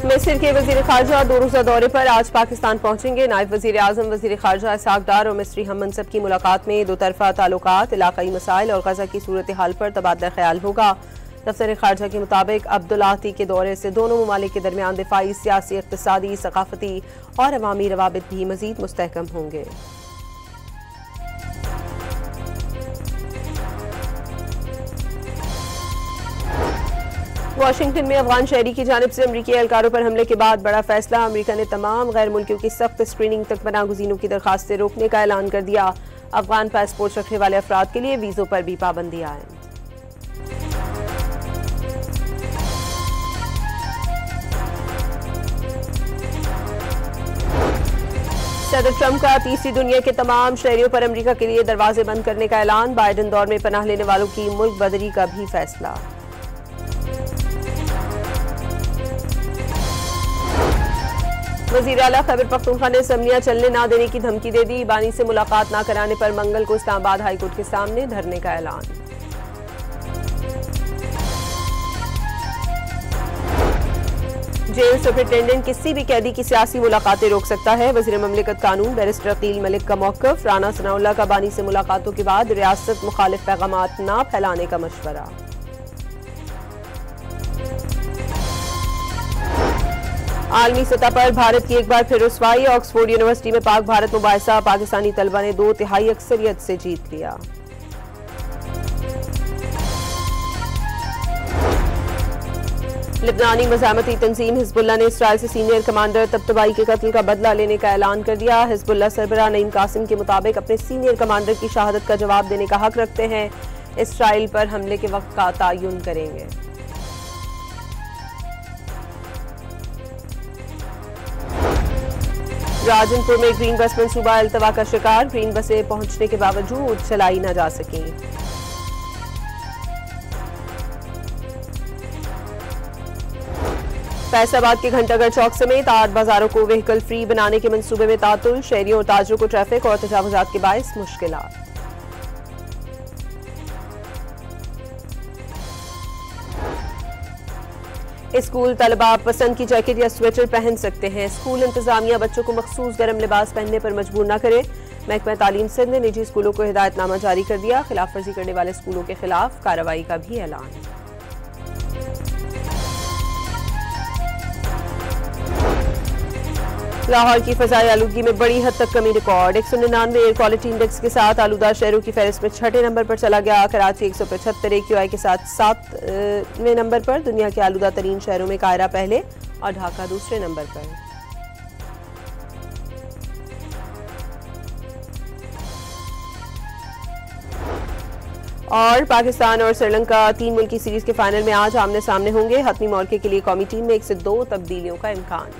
मिस्र के वजीर खारजा 2 रोज़ा दौरे पर आज पाकिस्तान पहुंचेंगे। नायब वजीर आजम, वजीर खारजा इसहाक डार और मिस्री हम मनसब की मुलाकात में दो तरफा ताल्लुकात, इलाकाई मसाइल और गजा की सूरत हाल पर तबादला ख्याल होगा। दफ्तर खारजा के मुताबिक अब्दुल आती के दौरे से दोनों ममालिक के दरमियान दिफाई, सियासी, इक़्तिसादी, सकाफती और अवामी रवाबित भी मजीद मुस्तहकम होंगे। वाशिंगटन में अफगान शहरी की जानिब से अमरीकी एहलकारों पर हमले के बाद बड़ा फैसला। अमरीका ने तमाम गैर मुल्कियों की सख्त स्क्रीनिंग तक पनाहगुज़ीनों की दरखास्तें रोकने का ऐलान कर दिया। अफगान पासपोर्ट रखने वाले अफराद के लिए वीज़ों पर भी पाबंदी आए। सदर ट्रंप का तीसरी दुनिया के तमाम शहरियों पर अमरीका के लिए दरवाजे बंद करने का ऐलान। बाइडन दौर में पनाह लेने वालों की मुल्क बदरी का भी फैसला। वज़ीर आला खैबर पख्तूनख्वा ने असम्बलियां चलने ना देने की धमकी दे दी। बानी से मुलाकात ना कराने पर मंगल को इस्लामाबाद हाईकोर्ट के सामने धरने का ऐलान। जेल सुपरिटेंडेंट किसी भी कैदी की सियासी मुलाकातें रोक सकता है। वज़ीर ममलिकत कानून बैरिस्टर अकील मलिक का मौक़िफ़। राना सनाउल्लाह का बानी से मुलाकातों के बाद रियासत मुखालिफ पैगामात ना फैलाने का मशवरा। आलमी सतह पर भारत की एक बार फिर रुसवाई। ऑक्सफोर्ड यूनिवर्सिटी में पाक भारत मुबाहिसा, पाकिस्तानी तलबा ने 2/3 अक्सरियत से जीत लिया। लिबनानी मज़ामती तंजीम हिज़्बुल्लाह ने इसराइल से सीनियर कमांडर तबतबाई के कत्ल का बदला लेने का ऐलान कर दिया। हिज़्बुल्लाह सरबराह नईम कासिम के मुताबिक अपने सीनियर कमांडर की शहादत का जवाब देने का हक रखते हैं। इसराइल पर हमले के वक्त का तयन करेंगे। राजनपुर में ग्रीन बस मंसूबा अल्तवा का शिकार। ग्रीन बसें पहुंचने के बावजूद चलाई न जा सकी। फैसलाबाद के घंटाघर चौक समेत 8 बाजारों को व्हीकल फ्री बनाने के मंसूबे में तातुल। शहरियों और ताजरों को ट्रैफिक और तजावुजात के बायस मुश्किलात। स्कूल तलबा पसंद की जैकेट या स्वेटर पहन सकते हैं। स्कूल इंतजामिया बच्चों को मखसूस गर्म लिबास पहनने पर मजबूर न करे। महकमा तालीम सिंध ने निजी स्कूलों को हिदायतनामा जारी कर दिया। खिलाफ वर्जी करने वाले स्कूलों के खिलाफ कार्रवाई का भी ऐलान। लाहौर की फजाई आलूगी में बड़ी हद तक कमी रिकॉर्ड। 199 एयर क्वालिटी इंडेक्स के साथ आलूदा शहरों की फहरिस्त में 6ठे नंबर पर चला गया। कराची 175 AQI के साथ 7वें नंबर पर। दुनिया के आलूदा तरीन शहरों में कायरा पहले और ढाका दूसरे नंबर पर। और पाकिस्तान और श्रीलंका 3 मुल्की सीरीज के फाइनल में आज आमने सामने होंगे। हतमी मौके के लिए कौमी टीम में 1 से 2 तब्दीलियों का इम्कान।